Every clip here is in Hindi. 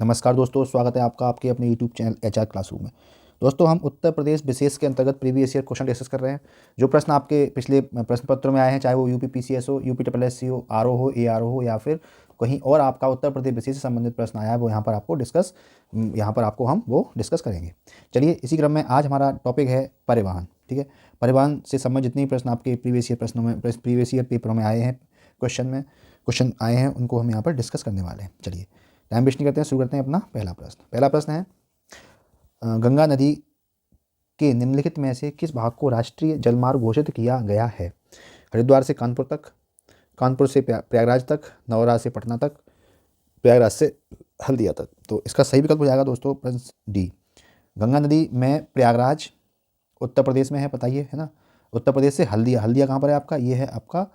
नमस्कार दोस्तों, स्वागत है आपका आपके अपने यूट्यूब चैनल एचआर क्लासरूम में। दोस्तों, हम उत्तर प्रदेश विशेष के अंतर्गत प्रीवियस ईयर क्वेश्चन डिस्कस कर रहे हैं। जो प्रश्न आपके पिछले प्रश्न पत्रों में आए हैं, चाहे वो यूपी पीसीएस हो, यूपी ट्रिपल एस सी हो, आरओ हो, एआरओ हो, या फिर कहीं और आपका उत्तर प्रदेश विशेष से संबंधित प्रश्न आया है, वो यहाँ पर आपको हम वो डिस्कस करेंगे। चलिए, इसी क्रम में आज हमारा टॉपिक है परिवहन। ठीक है, परिवहन से संबंधित जितनी प्रश्न आपके प्रीवियस ईयर पेपरों में आए हैं, क्वेश्चन आए हैं, उनको हम यहाँ पर डिस्कस करने वाले हैं। चलिए, टाइम वेस्ट नहीं करते हैं, शुरू करते हैं अपना पहला प्रश्न है, गंगा नदी के निम्नलिखित में से किस भाग को राष्ट्रीय जलमार्ग घोषित किया गया है? हरिद्वार से कानपुर तक, कानपुर से प्रयागराज तक, नौरा से पटना तक, प्रयागराज से हल्दिया तक। तो इसका सही विकल्प हो जाएगा दोस्तों प्रश्न डी। गंगा नदी में प्रयागराज उत्तर प्रदेश में है, बताइए, है ना। उत्तर प्रदेश से हल्दिया कहाँ पर है आपका? ये है आपका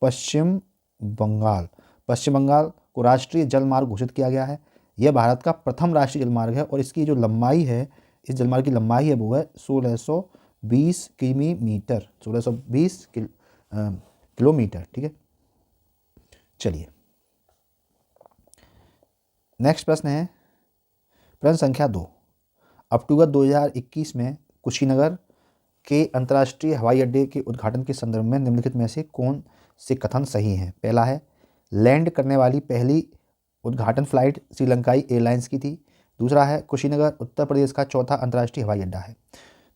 पश्चिम बंगाल। पश्चिम बंगाल को राष्ट्रीय जलमार्ग घोषित किया गया है। यह भारत का प्रथम राष्ट्रीय जलमार्ग है और इसकी जो लंबाई है, इस जलमार्ग की लंबाई है वो है 1620 किलोमीटर, 1620 किलोमीटर। ठीक है, चलिए नेक्स्ट प्रश्न है, प्रश्न संख्या 2। अक्टूबर 2021 में कुशीनगर के अंतर्राष्ट्रीय हवाई अड्डे के उद्घाटन के संदर्भ में निम्नलिखित में से कौन से कथन सही हैं? पहला है, लैंड करने वाली पहली उद्घाटन फ्लाइट श्रीलंकाई एयरलाइंस की थी। दूसरा है, कुशीनगर उत्तर प्रदेश का चौथा अंतर्राष्ट्रीय हवाई अड्डा है।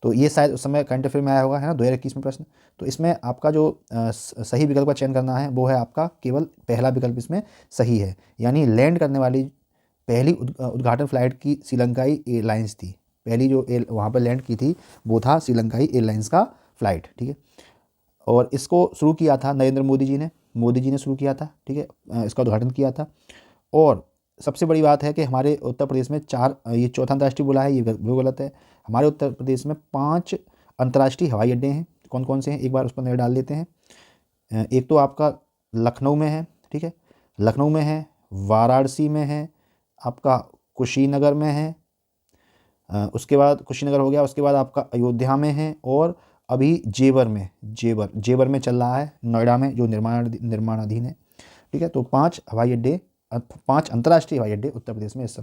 तो ये शायद उस समय करंट अफेयर में आया होगा, है ना, 2021 में प्रश्न। तो इसमें आपका जो सही विकल्प का चयन करना है वो है आपका केवल पहला विकल्प इसमें सही है, यानी लैंड करने वाली पहली उद्घाटन फ्लाइट की श्रीलंकाई एयरलाइंस थी। पहली जो वहाँ पर लैंड की थी वो था श्रीलंकाई एयरलाइंस का फ्लाइट। ठीक है, और इसको शुरू किया था नरेंद्र मोदी जी ने शुरू किया था। ठीक है, इसका उद्घाटन किया था। और सबसे बड़ी बात है कि हमारे उत्तर प्रदेश में ये चौथा अंतर्राष्ट्रीय बोला है, ये वो गलत है। हमारे उत्तर प्रदेश में 5 अंतर्राष्ट्रीय हवाई अड्डे हैं। कौन कौन से हैं, एक बार उस पर नज़र डाल देते हैं। एक तो आपका लखनऊ में है, ठीक है, लखनऊ में है, वाराणसी में है, आपका कुशीनगर में है, उसके बाद कुशीनगर हो गया, उसके बाद आपका अयोध्या में है, और अभी जेवर में चल रहा है, नोएडा में, जो निर्माणाधीन है। ठीक है, तो 5 अंतर्राष्ट्रीय हवाई अड्डे उत्तर प्रदेश में इस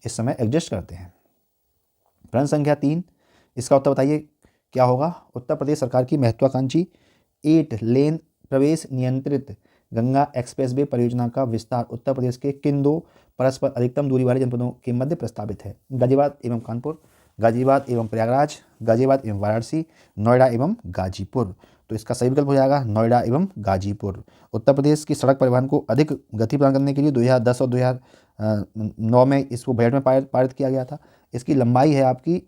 समय एग्जिस्ट करते हैं। प्रश्न संख्या 3, इसका उत्तर बताइए क्या होगा? उत्तर प्रदेश सरकार की महत्वाकांक्षी 8 लेन प्रवेश नियंत्रित गंगा एक्सप्रेसवे परियोजना का विस्तार उत्तर प्रदेश के किन 2 परस्पर अधिकतम दूरी वाले जनपदों के मध्य प्रस्तावित है? गाजियाबाद एवं कानपुर, गाजियाबाद एवं प्रयागराज, गाजियाबाद एवं वाराणसी, नोएडा एवं गाजीपुर। तो इसका सही विकल्प हो जाएगा नोएडा एवं गाजीपुर। उत्तर प्रदेश की सड़क परिवहन को अधिक गति प्रदान करने के लिए 2010 और 2009 में इसको बजट में पारित किया गया था। इसकी लंबाई है आपकी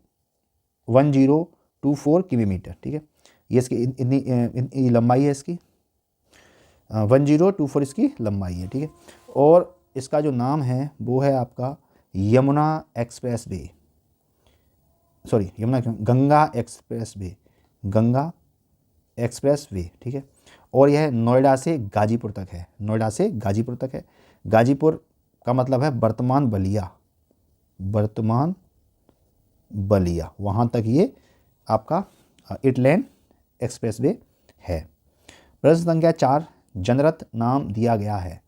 1024 किलोमीटर। ठीक है, ये इसकी इतनी लंबाई है, इसकी 1024 इसकी लंबाई है। ठीक है, और इसका जो नाम है वो है आपका Yamuna expressway, sorry Ganga expressway. ठीक है, और यह नोएडा से गाजीपुर तक है, गाजीपुर का मतलब है वर्तमान बलिया, वहाँ तक ये आपका 8 लेन एक्सप्रेसवे है। प्रश्न संख्या 4, जनरथ नाम दिया गया है?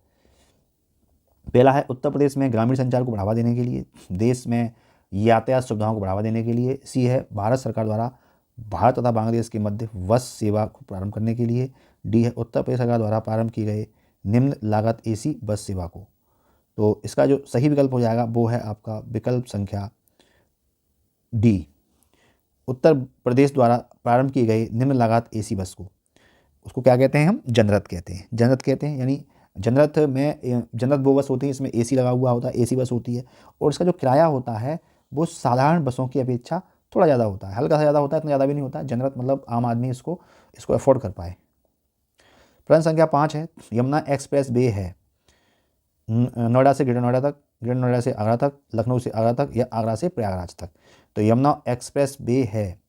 पहला है, उत्तर प्रदेश में ग्रामीण संचार को बढ़ावा देने के लिए, देश में यातायात सुविधाओं को बढ़ावा देने के लिए। सी है, भारत सरकार द्वारा भारत तथा बांग्लादेश के मध्य बस सेवा को प्रारंभ करने के लिए। डी है, उत्तर प्रदेश सरकार द्वारा प्रारंभ की गए निम्न लागत एसी बस सेवा को। तो इसका जो सही विकल्प हो जाएगा वो है आपका विकल्प संख्या डी, उत्तर प्रदेश द्वारा प्रारंभ की गई निम्न लागत एसी बस को, उसको क्या कहते हैं? हम जनरथ कहते हैं। यानी जनरथ वो बस होती है, इसमें एसी लगा हुआ होता है, एसी बस होती है, और इसका जो किराया होता है वो साधारण बसों की अपेक्षा थोड़ा ज़्यादा होता है, हल्का सा ज़्यादा होता है, इतना ज़्यादा भी नहीं होता। जनरथ मतलब आम आदमी इसको अफोर्ड कर पाए। प्रश्न संख्या 5 है, यमुना एक्सप्रेस वे है नोएडा से ग्रेटर नोएडा तक, ग्रेटर नोएडा से आगरा तक, लखनऊ से आगरा तक, या आगरा से प्रयागराज तक? तो यमुना एक्सप्रेस वे है,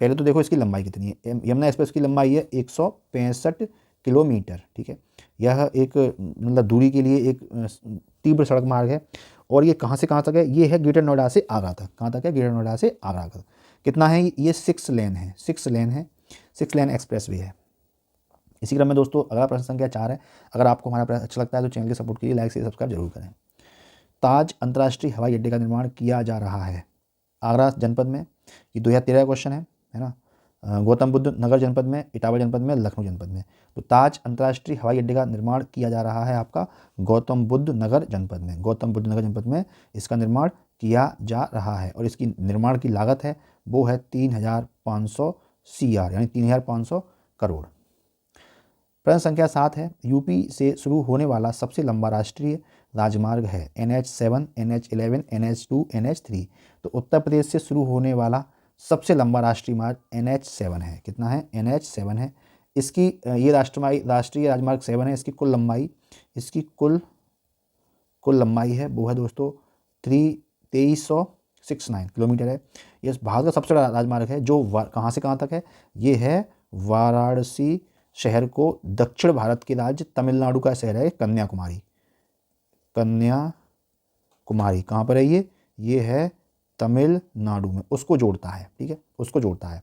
पहले तो देखो इसकी लंबाई कितनी है। यमुना एक्सप्रेस की लंबाई है 165 किलोमीटर। ठीक है, यह एक मतलब दूरी के लिए एक तीव्र सड़क मार्ग है, और ये कहाँ से कहाँ तक है? ये है ग्रेटर नोएडा से आगरा तक। कहाँ तक है? ग्रेटर नोएडा से आगरा तक। कितना है ये? 6 लेन है, 6 लेन एक्सप्रेस वे है। इसी क्रम में दोस्तों अगला प्रश्न संख्या 4 है। अगर आपको हमारा प्रश्न अच्छा लगता है तो चैनल के सपोर्ट के लिए लाइक से सब्सक्राइब जरूर करें। ताज अंतर्राष्ट्रीय हवाई अड्डे का निर्माण किया जा रहा है? आगरा जनपद में, ये 2013 का क्वेश्चन है ना। गौतम बुद्ध नगर जनपद में, इटावा जनपद में, लखनऊ जनपद में। तो ताज अंतर्राष्ट्रीय हवाई अड्डे का निर्माण किया जा रहा है आपका गौतम बुद्ध नगर जनपद में। गौतम बुद्ध नगर जनपद में इसका निर्माण किया जा रहा है और इसकी निर्माण की लागत है वो है 3,500 CR यानी 3,500 करोड़। प्रश्न संख्या 7 है, यूपी से शुरू होने वाला सबसे लंबा राष्ट्रीय राजमार्ग है? NH7, NH11, NH2, NH3। तो उत्तर प्रदेश से शुरू होने वाला सबसे लंबा राष्ट्रीय मार्ग NH7 है। कितना है? NH7 है। इसकी ये राष्ट्रीय राजमार्ग 7 है। इसकी कुल लंबाई है वो है दोस्तों 2369 किलोमीटर है। ये भारत का सबसे बड़ा राजमार्ग है जो कहाँ से कहाँ तक है? ये है वाराणसी शहर को दक्षिण भारत के राज्य तमिलनाडु का शहर है कन्याकुमारी। कहाँ पर है ये है तमिलनाडु में, उसको जोड़ता है। ठीक है, उसको जोड़ता है।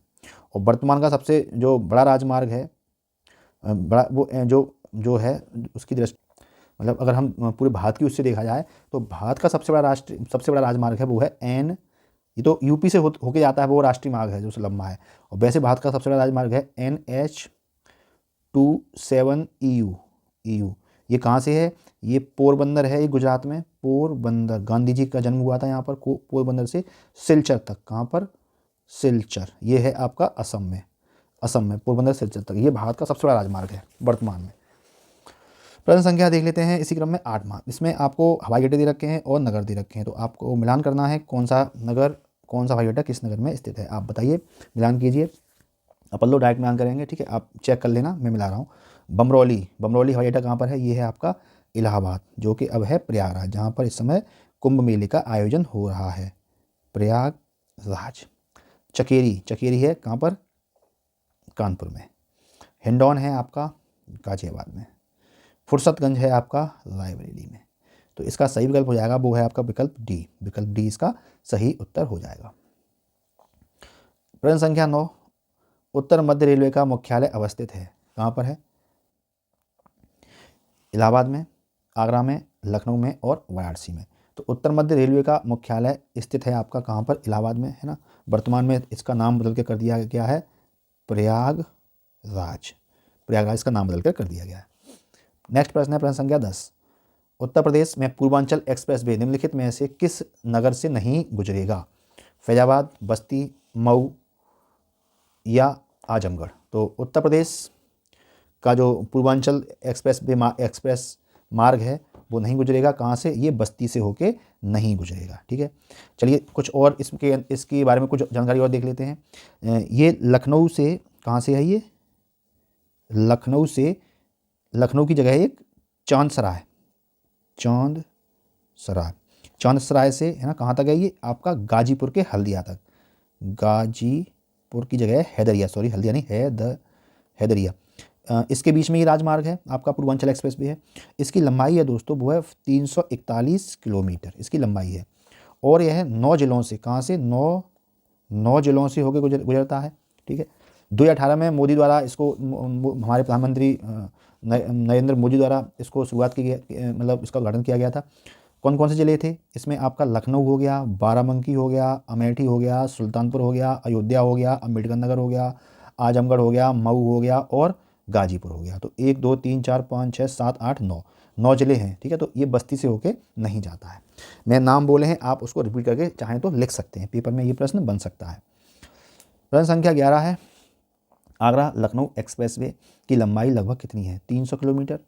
और वर्तमान का सबसे जो बड़ा राजमार्ग है बड़ा वो जो है उसकी दृष्टि मतलब अगर हम पूरे भारत की उससे देखा जाए तो भारत का सबसे बड़ा राजमार्ग है वो है ये तो यूपी से होके जाता है, वो राष्ट्रीय मार्ग है जो लंबा है। और वैसे भारत का सबसे बड़ा राजमार्ग है NH27 EU। ये कहाँ से है? ये पोरबंदर है, ये गुजरात में पोरबंदर। गांधी जी का जन्म हुआ था यहाँ पर पोरबंदर से सिलचर तक। कहाँ पर? सिलचर। ये है आपका असम में पोरबंदर सिलचर तक। ये भारत का सबसे बड़ा राजमार्ग है वर्तमान में। प्रश्न संख्या देख लेते हैं इसी क्रम में 8वां। इसमें आपको हवाई अड्डे दे रखे हैं और नगर दे रखे हैं, तो आपको मिलान करना है कौन सा हवाई अड्डा किस नगर में स्थित है। आप बताइए, मिलान कीजिए। अपन लोग डायरेक्ट मिलान करेंगे, ठीक है, आप चेक कर लेना, मैं मिला रहा हूँ। बमरौली हवाई अड्डा कहाँ पर है? ये है आपका इलाहाबाद, जो कि अब है प्रयागराज, जहाँ पर इस समय कुंभ मेले का आयोजन हो रहा है, प्रयागराज। चकेरी है कहाँ पर? कानपुर में। हिंडौन है आपका गाजियाबाद में। फुर्सतगंज है आपका रायबरेली में। तो इसका सही विकल्प हो जाएगा वो है आपका विकल्प डी इसका सही उत्तर हो जाएगा। प्रश्न संख्या 9, उत्तर मध्य रेलवे का मुख्यालय अवस्थित है? कहाँ पर है? इलाहाबाद में, आगरा में, लखनऊ में और वाराणसी में। तो उत्तर मध्य रेलवे का मुख्यालय स्थित है आपका कहाँ पर? इलाहाबाद में, है ना। वर्तमान में इसका नाम बदल के कर दिया गया है प्रयागराज इसका नाम बदल कर दिया गया है। नेक्स्ट प्रश्न है प्रश्न संख्या 10, उत्तर प्रदेश में पूर्वांचल एक्सप्रेसवे निम्नलिखित में से किस नगर से नहीं गुजरेगा? फैजाबाद, बस्ती, मऊ या आजमगढ़। तो उत्तर प्रदेश का जो पूर्वांचल एक्सप्रेस मार्ग है वो नहीं गुजरेगा। कहाँ से? ये बस्ती से होके नहीं गुजरेगा। ठीक है, चलिए कुछ और इसके बारे में कुछ जानकारी और देख लेते हैं। ये लखनऊ से कहाँ से है? ये लखनऊ की जगह है एक चांदसराय से, है ना, कहाँ तक है? ये आपका गाजीपुर के हल्दिया तक। गाजीपुर की जगह है हैदरिया, सॉरी हल्दिया नहीं, हैदरिया। इसके बीच में ये राजमार्ग है आपका, पूर्वांचल एक्सप्रेस भी है। इसकी लंबाई है दोस्तों वो है 341 किलोमीटर इसकी लंबाई है। और यह है 9 जिलों से, कहाँ से? 9 जिलों से होकर गुजरता है। ठीक है, 2018 में मोदी द्वारा इसको हमारे प्रधानमंत्री नरेंद्र मोदी द्वारा इसको शुरुआत की गई, मतलब इसका उद्घाटन किया गया था। कौन कौन से जिले थे इसमें? आपका लखनऊ हो गया, बाराबंकी हो गया, अमेठी हो गया, सुल्तानपुर हो गया, अयोध्या हो गया, अम्बेडकर नगर हो गया, आजमगढ़ हो गया, मऊ हो गया और गाजीपुर हो गया। तो 1 2 3 4 5 6 7 8 9 जिले हैं। ठीक है, तो ये बस्ती से होके नहीं जाता है। मैं नाम बोले हैं, आप उसको रिपीट करके चाहें तो लिख सकते हैं, पेपर में ये प्रश्न बन सकता है। प्रश्न संख्या 11 है, आगरा लखनऊ एक्सप्रेसवे की लंबाई लगभग कितनी है? 300 किलोमीटर,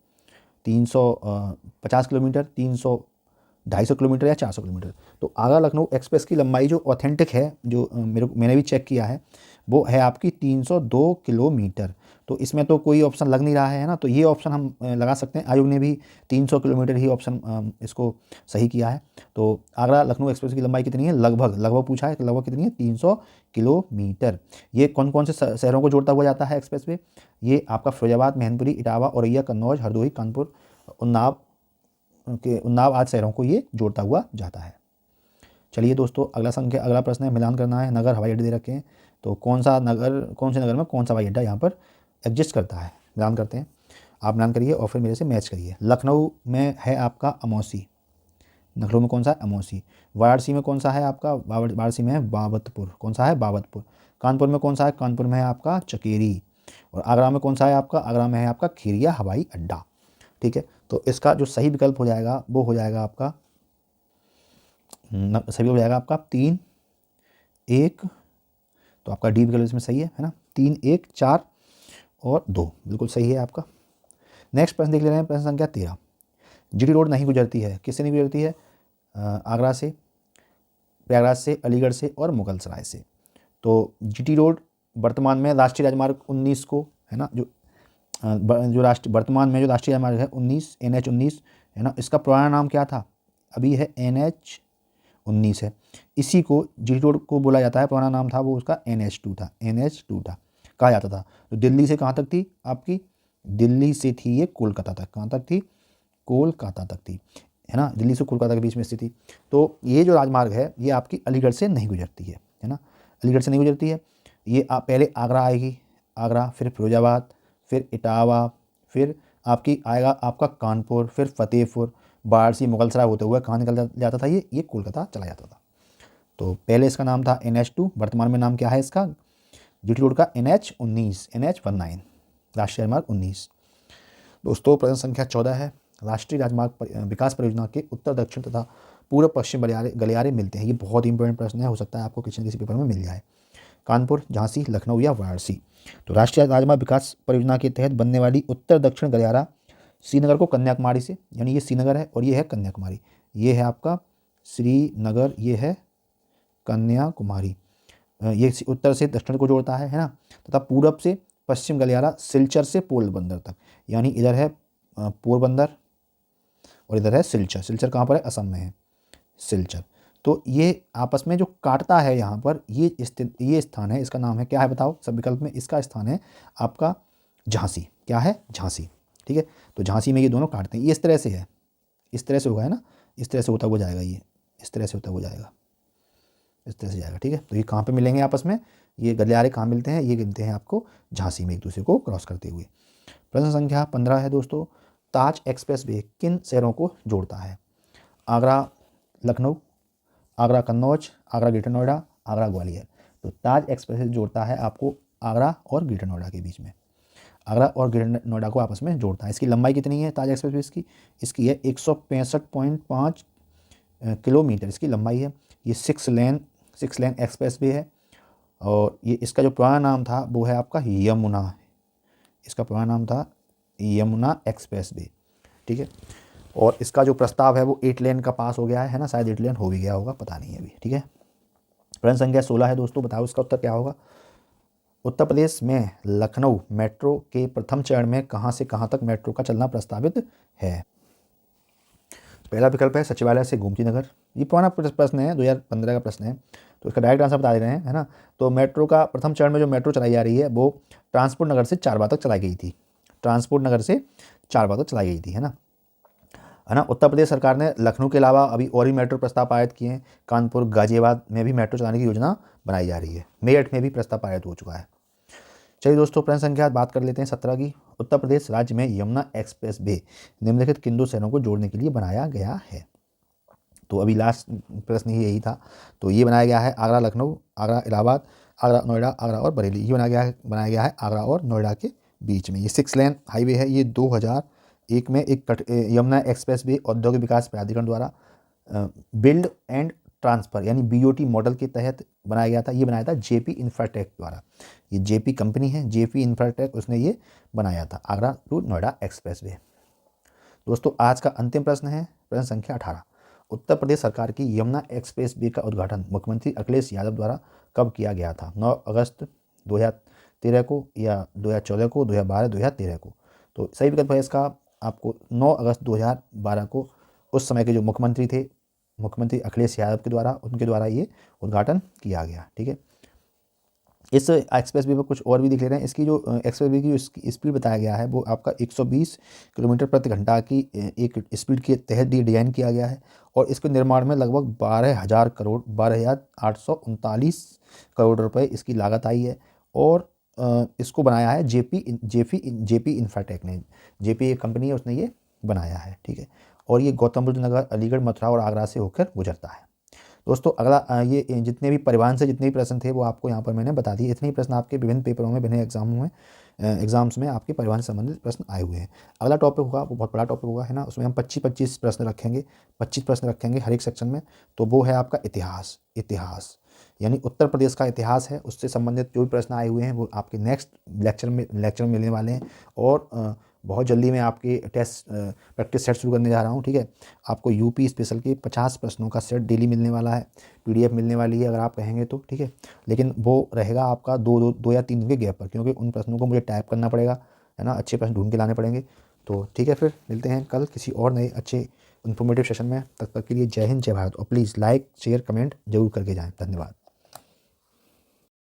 350 किलोमीटर, 250 किलोमीटर या 400 किलोमीटर। तो आगरा लखनऊ एक्सप्रेस की लंबाई जो ऑथेंटिक है, जो मैंने भी चेक किया है, वो है आपकी 302 किलोमीटर। तो इसमें तो कोई ऑप्शन लग नहीं रहा है ना, तो ये ऑप्शन हम लगा सकते हैं। आयोग ने भी 300 किलोमीटर ही ऑप्शन इसको सही किया है। तो आगरा लखनऊ एक्सप्रेस की लंबाई कितनी है? लगभग पूछा है, लगभग कितनी है? 300 किलोमीटर। ये कौन कौन से शहरों को जोड़ता हुआ जाता है एक्सप्रेसवे? ये आपका फिरोजाबाद, मैनपुरी, इटावा, औरैया, कन्नौज, हरदोई, कानपुर, उन्नाव आदि शहरों को ये जोड़ता हुआ जाता है। चलिए दोस्तों, अगला प्रश्न है, मिलान करना है। नगर हवाई अड्डे दे रखे हैं, तो कौन से नगर में कौन सा हवाई अड्डा यहाँ पर एग्जिस्ट करता है? मिलान करते हैं। आप मिलान करिए और फिर मेरे से मैच करिए। लखनऊ में है आपका अमौसी, लखनऊ में कौन सा है? अमौसी। वाराणसी में कौन सा है आपका? वाराणसी में है बाबतपुर। कौन सा है? बाबतपुर। कानपुर में कौन सा है? कानपुर में है आपका चकेरी। और आगरा में कौन सा है आपका? आगरा में है आपका खीरिया हवाई अड्डा। ठीक है, तो इसका जो सही विकल्प हो जाएगा वो हो जाएगा आपका सही हो जाएगा आपका 3, 1, तो आपका डी विकल्प इसमें सही है ना? 3, 1, 4 और 2 बिल्कुल सही है आपका। नेक्स्ट प्रश्न देख ले रहे हैं, प्रश्न संख्या 13। जीटी रोड नहीं गुजरती है, किससे नहीं गुजरती है? आगरा से, प्रयागराज से, अलीगढ़ से और मुगलसराय से। तो जीटी रोड वर्तमान में राष्ट्रीय राजमार्ग 19 को, है ना, जो वर्तमान में जो राष्ट्रीय राजमार्ग है 19, NH 19 है ना, इसका पुराना नाम क्या था? अभी है NH 19 है। इसी को जीटी रोड को बोला जाता है, पुराना नाम था वो उसका NH 2 था, NH 2 था कहा जाता था। तो दिल्ली से कहाँ तक थी आपकी? दिल्ली से थी ये कोलकाता तक। कहाँ तक थी? कोलकाता तक थी, है ना, दिल्ली से कोलकाता के बीच में स्थित थी। तो ये जो राजमार्ग है ये आपकी अलीगढ़ से नहीं गुजरती है ना, अलीगढ़ से नहीं गुजरती है। ये पहले आगरा आएगी, आगरा, फिर फिरोजाबाद, फिर इटावा, फिर आपकी आएगा आपका कानपुर, फिर फतेहपुर, वाराणसी, मुगलसराय होते हुए कहाँ निकल जाता था ये कोलकाता चला जाता था। तो पहले इसका नाम था NH 2, वर्तमान में नाम क्या है इसका? जीटी रोड का NH 19, NH 19, राष्ट्रीय राजमार्ग 19। दोस्तों प्रश्न संख्या 14 है, राष्ट्रीय राजमार्ग विकास परियोजना के उत्तर दक्षिण तथा पूर्व पश्चिम गलियारे मिलते हैं। ये बहुत इंपॉर्टेंट प्रश्न है, हो सकता है आपको किसी न किसी पेपर में मिल जाए। कानपुर, झांसी, लखनऊ या वाराणसी। तो राष्ट्रीय राजमार्ग विकास परियोजना के तहत बनने वाली उत्तर दक्षिण गलियारा श्रीनगर को कन्याकुमारी से, यानी ये श्रीनगर है और ये है कन्याकुमारी, ये है आपका श्रीनगर, ये है कन्याकुमारी। ये उत्तर से दक्षिण को जोड़ता है ना, तथा पूरब से पश्चिम गलियारा सिलचर से पोरबंदर तक, यानी इधर है पोरबंदर और इधर है सिलचर। सिलचर कहाँ पर है? असम में है सिलचर। तो ये आपस में जो काटता है यहाँ पर ये स्थान है, इसका नाम है क्या है बताओ? सब विकल्प में इसका स्थान है आपका झांसी। क्या है? झांसी। ठीक है, तो झांसी में ये दोनों काटते हैं। ये इस तरह से है, इस तरह से होगा, है ना, इस तरह से होता हुआ जाएगा, ये इस तरह से होता हुआ जाएगा, इस तरह से जाएगा। ठीक है, तो ये कहाँ पे मिलेंगे आपस में? ये गलियारे कहाँ मिलते हैं? ये मिलते हैं आपको झांसी में, एक दूसरे को क्रॉस करते हुए। प्रश्न संख्या 15 है दोस्तों, ताज एक्सप्रेस वे किन शहरों को जोड़ता है? आगरा लखनऊ, आगरा कन्नौज, आगरा ग्रेटर नोएडा, आगरा ग्वालियर। तो ताज एक्सप्रेस वे जोड़ता है आपको आगरा और ग्रेटर नोएडा के बीच में, आगरा और ग्रेटर नोएडा को आपस में जोड़ता है। इसकी लंबाई कितनी है ताज एक्सप्रेस वे की? इसकी है 165.5 किलोमीटर इसकी लंबाई है। ये 6 लेन एक्सप्रेस वे है और ये इसका जो पुराना नाम था वो है आपका यमुना, इसका पुराना नाम था यमुना एक्सप्रेस वे। ठीक है, और इसका जो प्रस्ताव है वो 8 लेन का पास हो गया है ना, शायद 8 लेन हो भी गया होगा, पता नहीं है अभी। ठीक है, प्रश्न संख्या 16 है दोस्तों, बताओ इसका उत्तर क्या होगा? उत्तर प्रदेश में लखनऊ मेट्रो के प्रथम चरण में कहाँ से कहाँ तक मेट्रो का चलना प्रस्तावित है? पहला विकल्प है सचिवालय से गोमती नगर। ये पुराना प्रश्न है, 2015 का प्रश्न है, तो इसका डायरेक्ट आंसर बता दे रहे हैं, है ना। तो मेट्रो का प्रथम चरण में जो मेट्रो चलाई जा रही है वो ट्रांसपोर्ट नगर से चारबाग तक चलाई गई थी, ट्रांसपोर्ट नगर से चारबाग तक चलाई गई थी, है ना। उत्तर प्रदेश सरकार ने लखनऊ के अलावा अभी और भी मेट्रो प्रस्ताव पारित किए हैं। कानपुर, गाजियाबाद में भी मेट्रो चलाने की योजना बनाई जा रही है। मेरठ में भी प्रस्ताव पारित हो चुका है। चलिए दोस्तों, प्रश्न संख्या बात कर लेते हैं 17 की। उत्तर प्रदेश राज्य में यमुना एक्सप्रेस वे निम्नलिखित किन दो शहरों को जोड़ने के लिए बनाया गया है? तो अभी लास्ट प्रश्न ही यही था। तो ये बनाया गया है आगरा लखनऊ, आगरा इलाहाबाद, आगरा नोएडा, आगरा और बरेली। ये बनाया गया है आगरा और नोएडा के बीच में। ये 6 लेन हाईवे है। ये 2001 में एक यमुना एक्सप्रेस वे औद्योगिक विकास प्राधिकरण द्वारा बिल्ड एंड ट्रांसफ़र यानी BOT मॉडल के तहत बनाया गया था। ये बनाया था JP इंफ्राटेक द्वारा। ये JP कंपनी है, JP इंफ्राटेक, उसने ये बनाया था Agra to Noida expressway. दोस्तों आज का अंतिम प्रश्न है प्रश्न संख्या 18। उत्तर प्रदेश सरकार की यमुना एक्सप्रेस वे का उद्घाटन मुख्यमंत्री अखिलेश यादव द्वारा कब किया गया था? 9 अगस्त 2013 को या 2014 को, 2012, 2013 को? तो सही विकल्प है इसका आपको 9 अगस्त 2012 को उस समय के जो मुख्यमंत्री थे, मुख्यमंत्री अखिलेश यादव के द्वारा, उनके द्वारा ये उद्घाटन किया गया। ठीक है, इस एक्सप्रेस वे पर कुछ और भी दिख ले रहे हैं। इसकी जो एक्सप्रेस वे की जो स्पीड बताया गया है वो आपका 120 किलोमीटर प्रति घंटा की एक स्पीड के तहत डिज़ाइन किया गया है और इसके निर्माण में लगभग 12,839 करोड़ रुपए इसकी लागत आई है। और इसको बनाया है JP इंफ्राटेक ने। JP एक कंपनी है, उसने ये बनाया है। ठीक है, और ये गौतम बुद्ध नगर, अलीगढ़, मथुरा और आगरा से होकर गुजरता है। दोस्तों अगला ये जितने भी परिवहन से जितने भी प्रश्न थे वो आपको यहाँ पर मैंने बता दिए। इतने ही प्रश्न आपके विभिन्न पेपरों में, विभिन्न एग्जाम्स में आपके परिवहन से संबंधित प्रश्न आए हुए हैं। अगला टॉपिक होगा वो बहुत बड़ा टॉपिक होगा, है ना, उसमें हम 25-25 प्रश्न रखेंगे, 25 प्रश्न रखेंगे हर एक सेक्शन में। तो वो है आपका इतिहास यानी उत्तर प्रदेश का इतिहास है, उससे संबंधित जो भी प्रश्न आए हुए हैं वो आपके नेक्स्ट लेक्चर में मिलने वाले हैं। और बहुत जल्दी मैं आपके टेस्ट प्रैक्टिस सेट शुरू करने जा रहा हूँ, ठीक है। आपको यूपी स्पेशल के 50 प्रश्नों का सेट डेली मिलने वाला है, पीडीएफ मिलने वाली है अगर आप कहेंगे तो, ठीक है। लेकिन वो रहेगा आपका दो या 3 दिन के गैप पर, क्योंकि उन प्रश्नों को मुझे टाइप करना पड़ेगा, है ना, अच्छे प्रश्न ढूंढ के लाने पड़ेंगे। तो ठीक है, फिर मिलते हैं कल किसी और नए अच्छे इन्फॉर्मेटिव सेशन में। तब तक के लिए जय हिंद, जय भारत। और प्लीज़ लाइक शेयर कमेंट जरूर करके जाएँ। धन्यवाद।